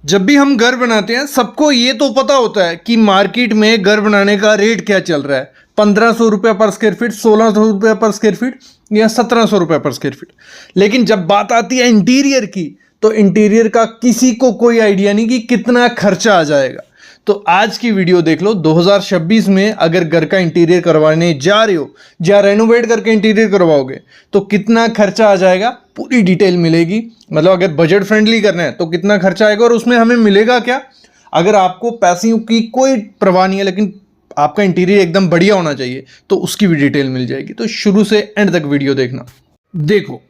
जब भी हम घर बनाते हैं सबको ये तो पता होता है कि मार्केट में घर बनाने का रेट क्या चल रहा है। 1500 रुपये पर स्क्वायर फीट, 1600 रुपये पर स्क्वायर फीट या 1700 रुपये पर स्क्वायर फीट। लेकिन जब बात आती है इंटीरियर की तो इंटीरियर का किसी को कोई आइडिया नहीं कि कितना खर्चा आ जाएगा। तो आज की वीडियो देख लो। 2026 में अगर घर का इंटीरियर करवाने जा रहे हो या रेनोवेट करके इंटीरियर करवाओगे तो कितना खर्चा आ जाएगा, पूरी डिटेल मिलेगी। मतलब अगर बजट फ्रेंडली करना है तो कितना खर्चा आएगा और उसमें हमें मिलेगा क्या। अगर आपको पैसों की कोई परवाह नहीं है लेकिन आपका इंटीरियर एकदम बढ़िया होना चाहिए तो उसकी भी डिटेल मिल जाएगी। तो शुरू से एंड तक वीडियो देखना। देखो,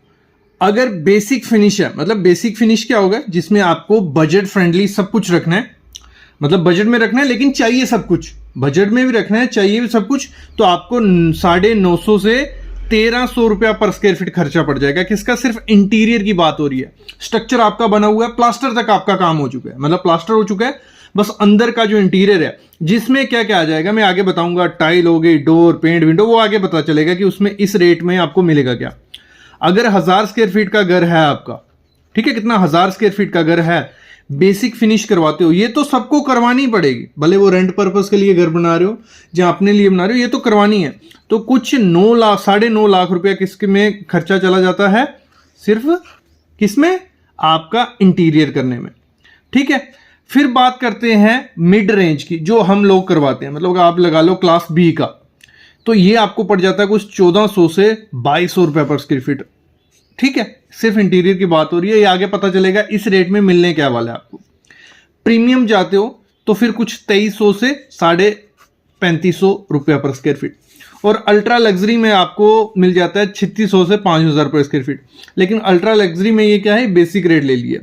अगर बेसिक फिनिश है, मतलब बेसिक फिनिश क्या होगा, जिसमें आपको बजट फ्रेंडली सब कुछ रखना है, मतलब बजट में रखना है लेकिन चाहिए सब कुछ, बजट में भी रखना है, चाहिए भी सब कुछ, तो आपको 950 से 1300 रुपया पर स्क्वायर फीट खर्चा पड़ जाएगा। किसका? सिर्फ इंटीरियर की बात हो रही है। स्ट्रक्चर आपका बना हुआ है, प्लास्टर तक आपका काम हो चुका है, मतलब प्लास्टर हो चुका है, बस अंदर का जो इंटीरियर है जिसमें क्या क्या आ जाएगा मैं आगे बताऊंगा। टाइल हो गई, डोर, पेंट, विंडो, वो आगे पता चलेगा कि उसमें इस रेट में आपको मिलेगा क्या। अगर 1000 स्क्वायर फीट का घर है आपका, ठीक है, कितना 1000 स्क्वायर फीट का घर है, बेसिक फिनिश करवाते हो, ये तो सबको करवानी पड़ेगी, भले वो रेंट पर्पस के लिए घर बना रहे हो या अपने लिए बना रहे हो, ये तो करवानी है। तो कुछ 9 लाख 9.5 लाख रुपया किसके में खर्चा चला जाता है, सिर्फ किसमें, आपका इंटीरियर करने में। ठीक है, फिर बात करते हैं मिड रेंज की, जो हम लोग करवाते हैं, मतलब आप लगा लो क्लास बी का, तो ये आपको पड़ जाता है कुछ 1400 से 2200 रुपये पर स्क्वायर फीट। ठीक है, सिर्फ इंटीरियर की बात हो रही है, ये आगे पता चलेगा इस रेट में मिलने क्या वाला है आपको। प्रीमियम जाते हो तो फिर कुछ 2300 से 3500 रुपया पर स्क्वायर फीट, और अल्ट्रा लग्जरी में आपको मिल जाता है 3600 से 5000 रुपये स्क्वायर फीट। लेकिन अल्ट्रा लग्जरी में ये क्या है, बेसिक रेट ले लिया।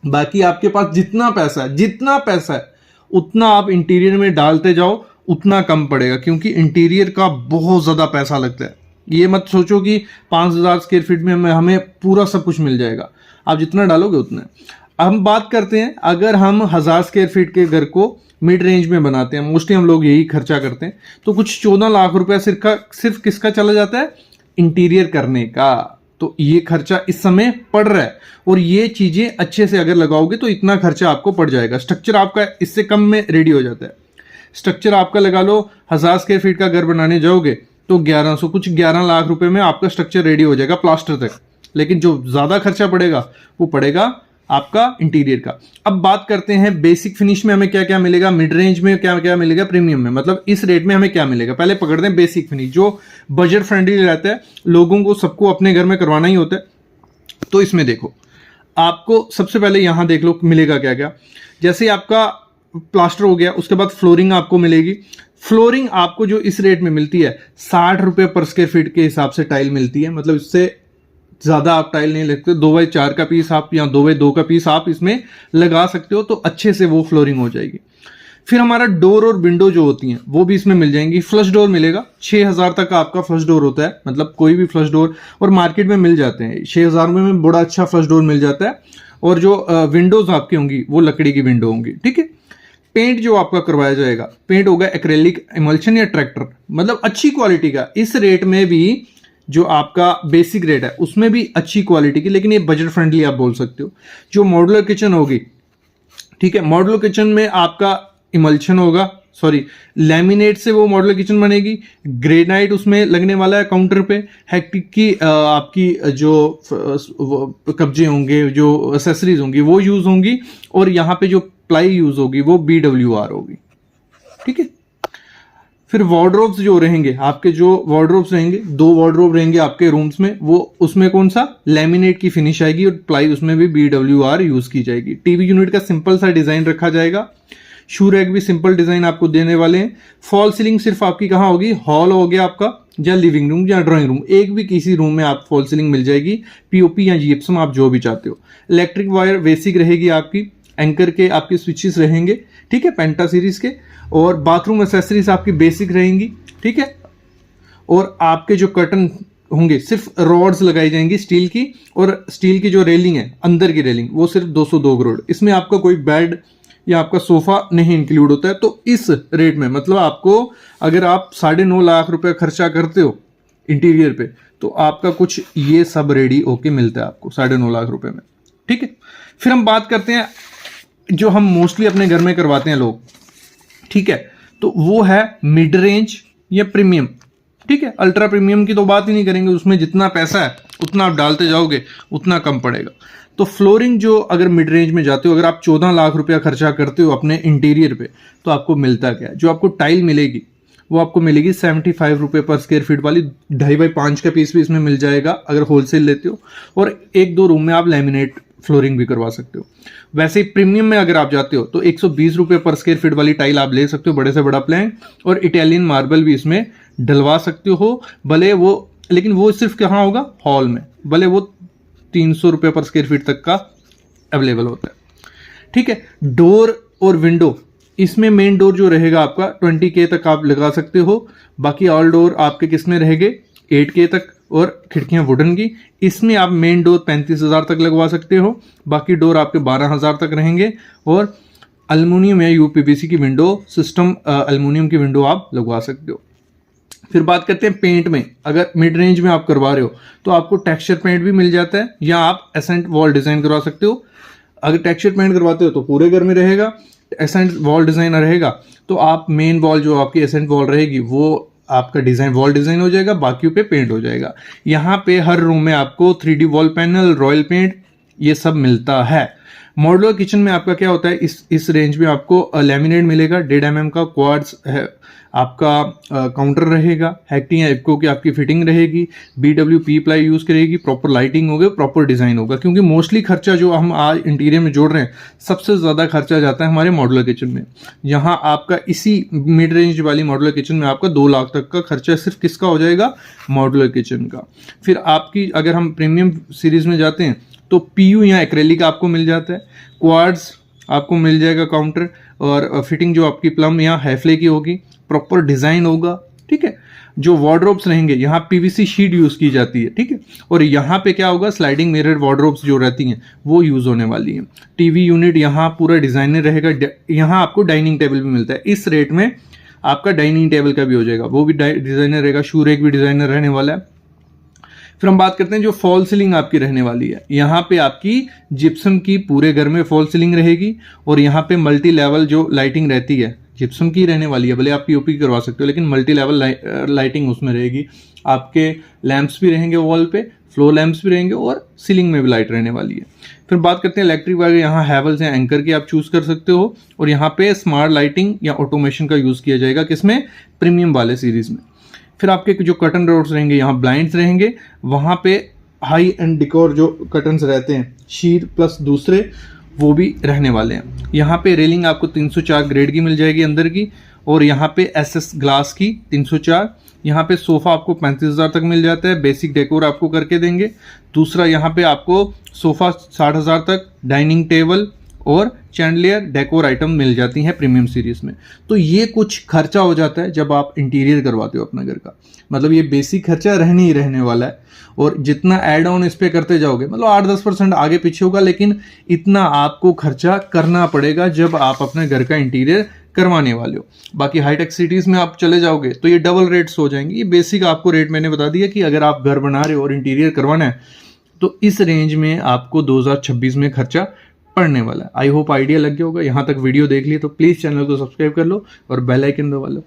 बाकी आपके पास जितना पैसा है उतना आप इंटीरियर में डालते जाओ, उतना कम पड़ेगा, क्योंकि इंटीरियर का बहुत ज्यादा पैसा लगता है। ये मत सोचो कि 5000 स्क्वायर फीट में हमें पूरा सब कुछ मिल जाएगा, आप जितना डालोगे उतना। अब हम बात करते हैं, अगर हम 1000 स्क्वायर फीट के घर को मिड रेंज में बनाते हैं, मोस्टली हम लोग यही खर्चा करते हैं, तो कुछ 14 लाख रुपया सिर्फ किसका चला जाता है, इंटीरियर करने का। तो ये खर्चा इस समय पड़ रहा है, और ये चीजें अच्छे से अगर लगाओगे तो इतना खर्चा आपको पड़ जाएगा। स्ट्रक्चर आपका इससे कम में रेडी हो जाता है। स्ट्रक्चर आपका लगा लो 1000 स्क्वायर फीट का घर बनाने जाओगे तो 1100 कुछ 11 लाख रुपए में आपका स्ट्रक्चर रेडी हो जाएगा प्लास्टर तक। लेकिन जो ज्यादा खर्चा पड़ेगा वो पड़ेगा आपका इंटीरियर का। अब बात करते हैं बेसिक फिनिश में हमें क्या क्या मिलेगा, मिड रेंज में क्या क्या मिलेगा, प्रीमियम में, मतलब इस रेट में हमें क्या मिलेगा। पहले पकड़ते हैं बेसिक फिनिश, जो बजट फ्रेंडली रहता है, लोगों को सबको अपने घर में करवाना ही होता है। तो इसमें देखो, आपको सबसे पहले यहां देख लो मिलेगा क्या क्या। जैसे आपका प्लास्टर हो गया, उसके बाद फ्लोरिंग आपको मिलेगी। फ्लोरिंग आपको जो इस रेट में मिलती है 60 रुपये पर स्क्वायर फीट के हिसाब से टाइल मिलती है, मतलब इससे ज्यादा आप टाइल नहीं लगते। 2x4 का पीस आप या 2x2 का पीस आप इसमें लगा सकते हो, तो अच्छे से वो फ्लोरिंग हो जाएगी। फिर हमारा डोर और विंडो जो होती हैं वो भी इसमें मिल जाएंगी। फ्लश डोर मिलेगा, 6000 तक आपका फ्लश डोर होता है, मतलब कोई भी फ्लश डोर, और मार्केट में मिल जाते हैं 6000 में बड़ा अच्छा फ्लश डोर मिल जाता है। और जो विंडोज आपकी होंगी वो लकड़ी की विंडो होंगी। ठीक है, पेंट जो आपका करवाया जाएगा, पेंट होगा एक्रेलिक, इमल्शन या ट्रैक्टर, मतलब अच्छी क्वालिटी का। इस रेट में भी जो आपका बेसिक रेट है उसमें भी अच्छी क्वालिटी की, लेकिन ये बजट फ्रेंडली आप बोल सकते हो। जो मॉड्यूलर किचन होगी, ठीक है, मॉड्यूलर किचन में आपका इमल्शन होगा, सॉरी लैमिनेट से वो मॉड्यूलर किचन बनेगी। ग्रेनाइट उसमें लगने वाला है काउंटर पे। हेक्टिक की आपकी जो कब्जे होंगे, जो एसेसरीज होंगी वो यूज होंगी, और यहाँ पे जो प्लाई यूज होगी वो BWR होगी। ठीक है, फिर वार्डरोब्स जो रहेंगे आपके, जो वार्डरोब्स रहेंगे, 2 वार्डरोब रहेंगे आपके रूम्स में, वो उसमें कौन सा, लैमिनेट की फिनिश आएगी, और प्लाई उसमें भी BWR यूज की जाएगी। टीवी यूनिट का सिंपल सा डिजाइन रखा जाएगा। शू रैक भी सिंपल डिजाइन आपको देने वाले हैं। फॉल सीलिंग सिर्फ आपकी कहाँ होगी, हॉल हो गया आपका, या लिविंग रूम या ड्राइंग रूम, एक भी किसी रूम में आप फॉल सीलिंग मिल जाएगी। POP या जिप्सम आप जो भी चाहते हो। इलेक्ट्रिक वायर बेसिक रहेगी आपकी, एंकर के आपके स्विचेस रहेंगे, ठीक है, पेंटा सीरीज के, और बाथरूम एसेसरीज आपकी बेसिक रहेंगी। ठीक है, और आपके जो कर्टन होंगे सिर्फ रॉड्स लगाई जाएंगी स्टील की, और स्टील की जो रेलिंग है अंदर की रेलिंग वो सिर्फ 202 करोड़। इसमें आपका कोई बेड या आपका सोफा नहीं इंक्लूड होता है। तो इस रेट में, मतलब आपको अगर आप 9.5 लाख रुपए खर्चा करते हो इंटीरियर पे, तो आपका कुछ ये सब रेडी होके मिलता है आपको 9.5 लाख रुपए में। ठीक है, फिर हम बात करते हैं जो हम मोस्टली अपने घर में करवाते हैं लोग, ठीक है, तो वो है मिड रेंज या प्रीमियम। ठीक है, अल्ट्रा प्रीमियम की तो बात ही नहीं करेंगे, उसमें जितना पैसा है उतना आप डालते जाओगे उतना कम पड़ेगा। तो फ्लोरिंग जो अगर मिड रेंज में जाते हो, अगर आप 14 लाख रुपया खर्चा करते हो अपने इंटीरियर पे, तो आपको मिलता क्या है? जो आपको टाइल मिलेगी वो आपको मिलेगी 75 रुपये पर स्क्वायर फीट वाली, 2.5x5 का पीस भी इसमें मिल जाएगा अगर होलसेल लेते हो, और 1-2 रूम में आप लैमिनेट फ्लोरिंग भी करवा सकते हो। वैसे ही प्रीमियम में अगर आप जाते हो तो 120 रुपये पर स्क्वायर फीट वाली टाइल आप ले सकते हो, बड़े से बड़ा प्लैंक, और इटालियन मार्बल भी इसमें डलवा सकते हो। भले वो, लेकिन वो सिर्फ कहाँ होगा? हॉल में, भले वो 300 रुपये पर स्क्वायर फीट तक का अवेलेबल होता है। ठीक है, डोर और विंडो, इसमें मेन डोर जो रहेगा आपका 20K तक आप लगा सकते हो, बाकी ऑल डोर आपके किस में रहेंगे? 8K तक, और खिड़कियां वुडन की, इसमें आप मेन डोर 35,000 तक लगवा सकते हो, बाकी डोर आपके 12,000 तक रहेंगे, और अल्मुनियम या यूपीवीसी की विंडो सिस्टम, अल्मुनियम की विंडो आप लगवा सकते हो। फिर बात करते हैं पेंट में। अगर मिड रेंज में आप करवा रहे हो तो आपको टेक्सचर पेंट भी मिल जाता है, या आप एसेंट वॉल डिजाइन करवा सकते हो। अगर टेक्सचर पेंट करवाते हो तो पूरे घर में रहेगा, एसेंट वॉल डिजाइन रहेगा तो आप मेन वॉल जो आपकी एसेंट वॉल रहेगी वो आपका डिजाइन वॉल डिजाइन हो जाएगा, बाकियों पे पेंट हो जाएगा। यहाँ पे हर रूम में आपको 3D wall panel, royal paint, ये सब मिलता है। मॉड्यूलर किचन में आपका क्या होता है, इस रेंज में आपको लैमिनेट मिलेगा, 1.5 mm का क्वार्ट्ज है, आपका काउंटर रहेगा, हेक्टिंग या इपको की आपकी फिटिंग रहेगी, BWP प्लाई यूज करेगी, प्रॉपर लाइटिंग होगी, प्रॉपर डिजाइन होगा। क्योंकि मोस्टली खर्चा जो हम आज इंटीरियर में जोड़ रहे हैं, सबसे ज्यादा खर्चा जाता है हमारे मॉड्यूलर किचन में। यहाँ आपका इसी मिड रेंज वाली मॉड्यूलर किचन में आपका 2 लाख तक का खर्चा सिर्फ किसका हो जाएगा? मॉड्यूलर किचन का। फिर आपकी अगर हम प्रीमियम सीरीज में जाते हैं तो PU या एक्रेलिक आपको मिल जाता है, क्वार्ट्ज आपको मिल जाएगा काउंटर, और फिटिंग जो आपकी प्लम या हैफले की होगी, प्रॉपर डिजाइन होगा। ठीक है, जो वार्डरोब्स रहेंगे यहाँ PVC शीट यूज की जाती है। ठीक है, और यहाँ पे क्या होगा? स्लाइडिंग मिरर वार्डरोब्स जो रहती हैं वो यूज होने वाली हैं। TV यूनिट यहाँ पूरा डिजाइनर रहेगा। यहाँ आपको डाइनिंग टेबल भी मिलता है, इस रेट में आपका डाइनिंग टेबल का भी हो जाएगा, वो भी डिजाइनर रहेगा, शू रैक भी डिजाइनर रहने वाला है। फिर हम बात करते हैं जो फॉल सीलिंग आपकी रहने वाली है। यहाँ पे आपकी जिप्सम की पूरे घर में फॉल सीलिंग रहेगी, और यहाँ पे मल्टी लेवल जो लाइटिंग रहती है जिप्सम की रहने वाली है। भले आप POP करवा सकते हो, लेकिन मल्टी लेवल लाइटिंग उसमें रहेगी। आपके लैंप्स भी रहेंगे वॉल पे, फ्लोर लैंप्स भी रहेंगे, और सीलिंग में भी लाइट रहने वाली है। फिर बात करते हैं इलेक्ट्रिक वायर। यहाँ हैवल्स या एंकर की आप चूज कर सकते हो, और यहाँ पे स्मार्ट लाइटिंग या ऑटोमेशन का यूज किया जाएगा, किसमें? प्रीमियम वाले सीरीज में। फिर आपके जो कर्टन रोड्स रहेंगे, यहाँ ब्लाइंड्स रहेंगे, वहाँ पे हाई एंड डिकोर जो कर्टन्स रहते हैं, शीर प्लस दूसरे, वो भी रहने वाले हैं। यहाँ पे रेलिंग आपको 304 ग्रेड की मिल जाएगी अंदर की, और यहाँ पे SS ग्लास की 304। यहाँ पे सोफा आपको 35,000 तक मिल जाता है, बेसिक डेकोर आपको करके देंगे। दूसरा यहाँ पे आपको सोफा 60,000 तक, डाइनिंग टेबल और चैंडलियर डेकोर आइटम मिल जाती हैं प्रीमियम सीरीज में। तो ये कुछ खर्चा हो जाता है जब आप इंटीरियर करवाते हो अपना घर का। मतलब ये बेसिक खर्चा रहने ही रहने वाला है, और जितना ऐड ऑन इस पे करते जाओगे, मतलब 8-10% आगे पीछे होगा, लेकिन इतना आपको खर्चा करना पड़ेगा जब आप अपने घर का इंटीरियर करवाने वाले हो। बाकी हाईटेक सिटीज में आप चले जाओगे तो ये डबल रेट्स हो जाएंगे। ये बेसिक आपको रेट मैंने बता दिया कि अगर आप घर बना रहे हो और इंटीरियर करवाना है तो इस रेंज में आपको 2026 में खर्चा पड़ने वाला है। आई होप आइडिया लग गया होगा। यहाँ तक वीडियो देख लिए तो प्लीज़ चैनल को सब्सक्राइब कर लो और बेल आइकन दबा लो।